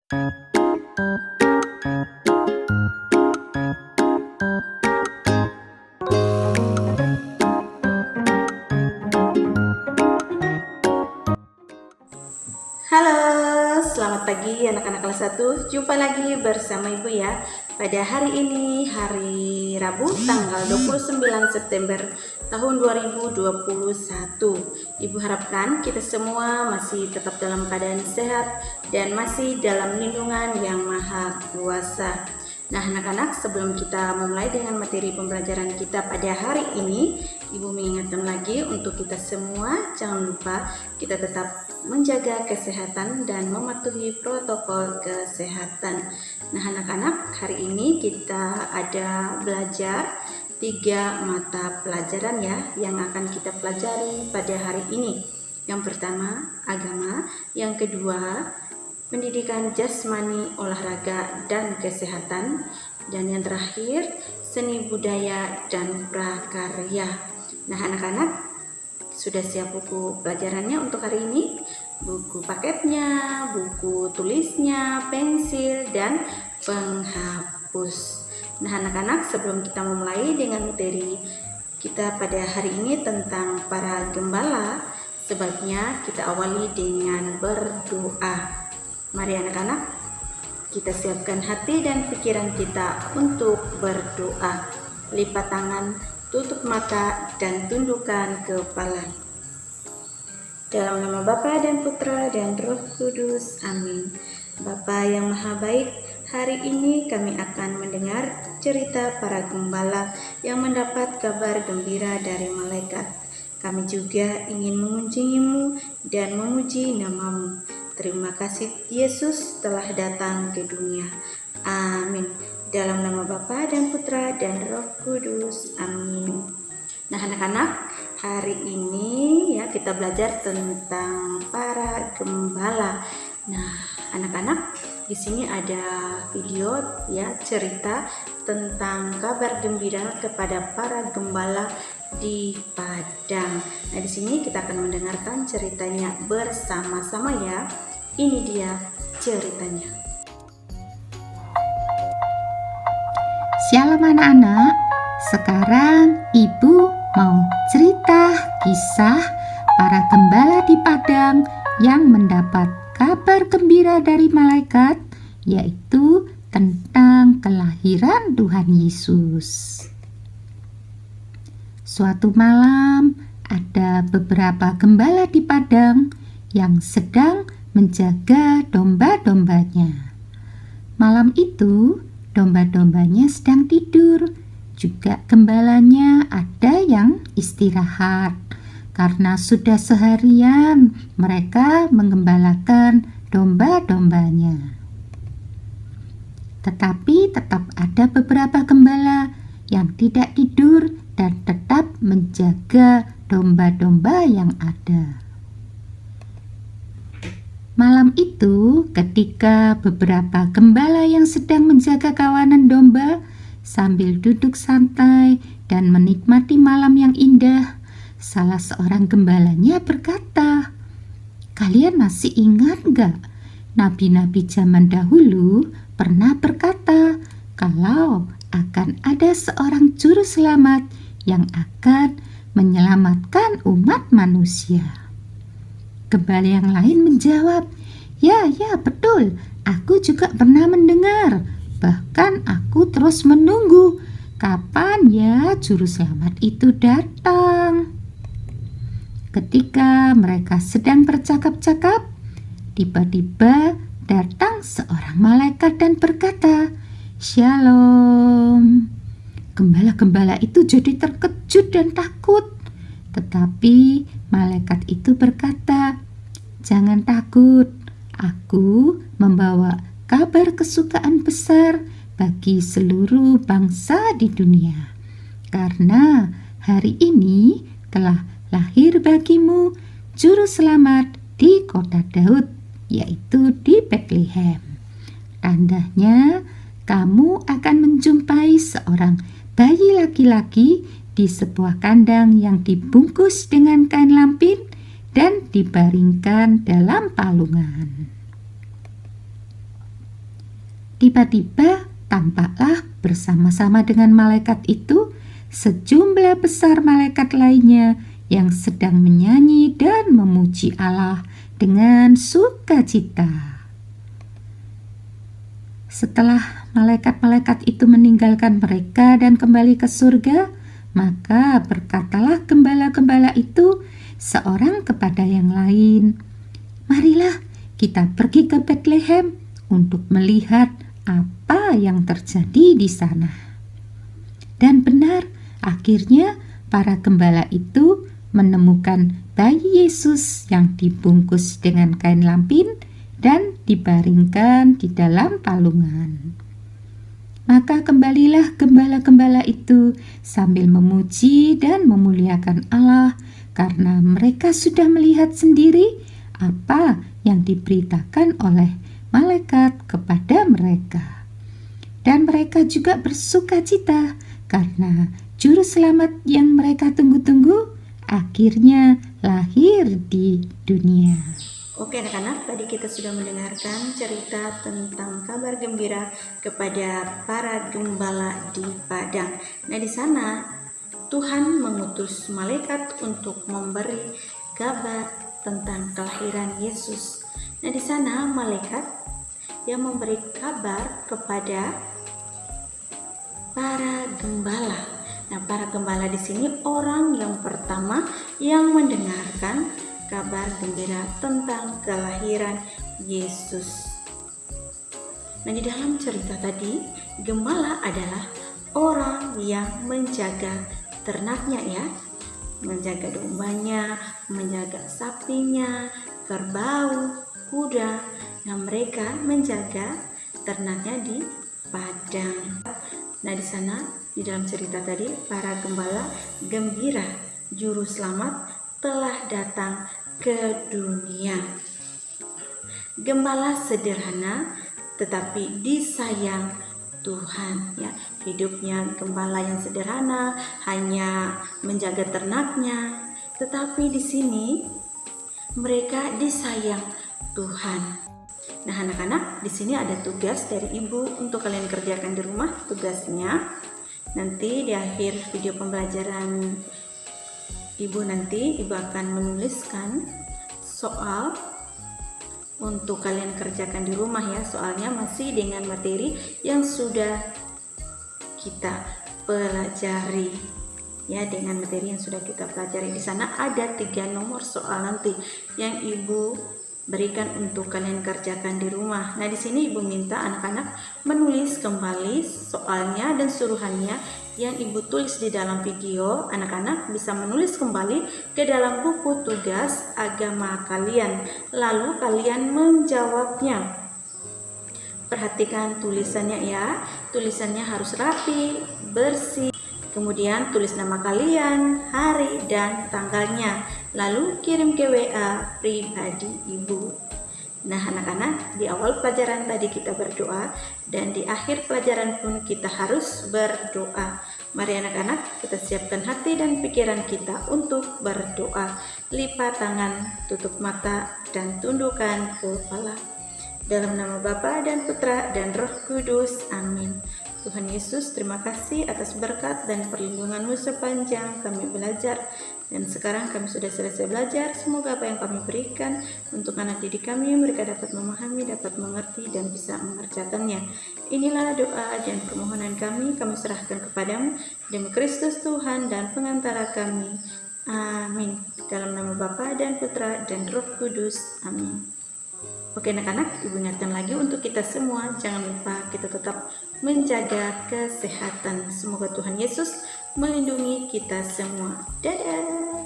Halo, selamat pagi anak-anak kelas 1. Jumpa lagi bersama Ibu ya. Pada hari ini, hari Rabu tanggal 29 September tahun 2021. Ibu harapkan kita semua masih tetap dalam keadaan sehat dan masih dalam lindungan yang maha kuasa. Nah anak-anak, sebelum kita memulai dengan materi pembelajaran kita pada hari ini, Ibu mengingatkan lagi untuk kita semua, jangan lupa kita tetap menjaga kesehatan dan mematuhi protokol kesehatan. Nah anak-anak, hari ini kita ada belajar 3 mata pelajaran ya yang akan kita pelajari pada hari ini. Yang pertama, agama. Yang kedua, pendidikan jasmani, olahraga, dan kesehatan. Dan yang terakhir, seni budaya dan prakarya. Nah anak-anak, sudah siap buku pelajarannya untuk hari ini? Buku paketnya, buku tulisnya, pensil, dan penghapus. Nah anak-anak, sebelum kita memulai dengan materi kita pada hari ini tentang para gembala, sebaiknya kita awali dengan berdoa. Mari anak-anak, kita siapkan hati dan pikiran kita untuk berdoa. Lipat tangan, tutup mata, dan tundukkan kepala. Dalam nama Bapa dan Putra dan Roh Kudus, amin. Bapa yang maha baik, hari ini kami akan mendengar cerita para gembala yang mendapat kabar gembira dari malaikat. Kami juga ingin mengunjungimu dan memuji namamu. Terima kasih Yesus telah datang ke dunia. Amin. Dalam nama Bapa dan Putra dan Roh Kudus. Amin. Nah anak-anak, hari ini ya kita belajar tentang para gembala. Nah anak-anak, di sini ada video ya cerita tentang kabar gembira kepada para gembala di Padang. Nah di sini kita akan mendengarkan ceritanya bersama-sama ya. Ini dia ceritanya. Shalom anak-anak, sekarang Ibu mau cerita kisah para gembala di Padang yang mendapat kabar gembira dari malaikat, yaitu tentang kelahiran Tuhan Yesus. Suatu malam, ada beberapa gembala di Padang yang sedang menjaga domba-dombanya. Malam itu, domba-dombanya sedang tidur. Juga gembalanya ada yang istirahat karena sudah seharian mereka menggembalakan domba-dombanya. Tetapi tetap ada beberapa gembala yang tidak tidur dan tetap menjaga domba-domba yang ada. Malam itu, ketika beberapa gembala yang sedang menjaga kawanan domba sambil duduk santai dan menikmati malam yang indah, salah seorang gembalanya berkata, "Kalian masih ingat gak? Nabi-nabi zaman dahulu pernah berkata kalau akan ada seorang juru selamat yang akan menyelamatkan umat manusia." Gembala yang lain menjawab, Ya, betul. Aku juga pernah mendengar. Bahkan aku terus menunggu. Kapan ya juru selamat itu datang? Ketika mereka sedang bercakap-cakap, tiba-tiba datang seorang malaikat dan berkata, Shalom. Gembala-gembala itu jadi terkejut dan takut. Tetapi malaikat itu berkata, Jangan takut, aku membawa kabar kesukaan besar bagi seluruh bangsa di dunia. Karena hari ini telah lahir bagimu juru selamat di kota Daud, yaitu di Betlehem. Tandanya kamu akan menjumpai seorang bayi laki-laki di sebuah kandang yang dibungkus dengan kain lampin dan dibaringkan dalam palungan. Tiba-tiba tampaklah bersama-sama dengan malaikat itu sejumlah besar malaikat lainnya yang sedang menyanyi dan memuji Allah dengan sukacita. Setelah malaikat-malaikat itu meninggalkan mereka dan kembali ke surga, maka berkatalah gembala-gembala itu seorang kepada yang lain, "Marilah kita pergi ke Betlehem untuk melihat apa yang terjadi di sana." Dan benar, akhirnya para gembala itu menemukan bayi Yesus yang dibungkus dengan kain lampin dan dibaringkan di dalam palungan. Maka kembalilah gembala-gembala itu sambil memuji dan memuliakan Allah karena mereka sudah melihat sendiri apa yang diberitakan oleh malaikat kepada mereka. Dan mereka juga bersukacita karena juru selamat yang mereka tunggu-tunggu akhirnya lahir di dunia. Oke anak-anak, tadi kita sudah mendengarkan cerita tentang kabar gembira kepada para gembala di padang. Nah, di sana Tuhan mengutus malaikat untuk memberi kabar tentang kelahiran Yesus. Nah, di sana malaikat yang memberi kabar kepada para gembala. Nah, para gembala di sini orang yang pertama yang mendengarkan kabar gembira tentang kelahiran Yesus. Nah, di dalam cerita tadi, gembala adalah orang yang menjaga ternaknya ya, menjaga dombanya, menjaga sapinya, kerbau, kuda. Nah, mereka menjaga ternaknya di padang. Nah, di sana di dalam cerita tadi para gembala gembira juru selamat telah datang ke dunia. Gembala sederhana tetapi disayang Tuhan ya. Hidupnya gembala yang sederhana, hanya menjaga ternaknya, tetapi di sini mereka disayang Tuhan. Nah, anak-anak, di sini ada tugas dari ibu untuk kalian kerjakan di rumah. Tugasnya nanti di akhir video pembelajaran ibu akan menuliskan soal untuk kalian kerjakan di rumah ya. Soalnya masih dengan materi yang sudah kita pelajari ya, dengan materi yang sudah kita pelajari. Di sana ada 3 nomor soal nanti yang ibu berikan untuk kalian kerjakan di rumah. Nah, di sini ibu minta anak-anak menulis kembali soalnya dan suruhannya yang ibu tulis di dalam video. Anak-anak bisa menulis kembali ke dalam buku tugas agama kalian, lalu kalian menjawabnya. Perhatikan tulisannya ya, tulisannya harus rapi, bersih. Kemudian tulis nama kalian, hari dan tanggalnya, lalu kirim ke WA pribadi ibu. Nah, anak-anak, di awal pelajaran tadi kita berdoa dan di akhir pelajaran pun kita harus berdoa. Mari anak-anak, kita siapkan hati dan pikiran kita untuk berdoa. Lipat tangan, tutup mata, dan tundukkan kepala. Dalam nama Bapa dan Putra dan Roh Kudus. Amin. Tuhan Yesus, terima kasih atas berkat dan perlindungan-Mu sepanjang kami belajar. Dan sekarang kami sudah selesai belajar. Semoga apa yang kami berikan untuk anak didik kami, mereka dapat memahami, dapat mengerti, dan bisa mengerjakannya. Inilah doa dan permohonan kami serahkan kepadamu demi Kristus Tuhan dan pengantara kami. Amin. Dalam nama Bapa dan Putra dan Roh Kudus. Amin. Oke anak-anak, ibu ingatkan lagi untuk kita semua, jangan lupa kita tetap menjaga kesehatan. Semoga Tuhan Yesus melindungi kita semua. Dadah.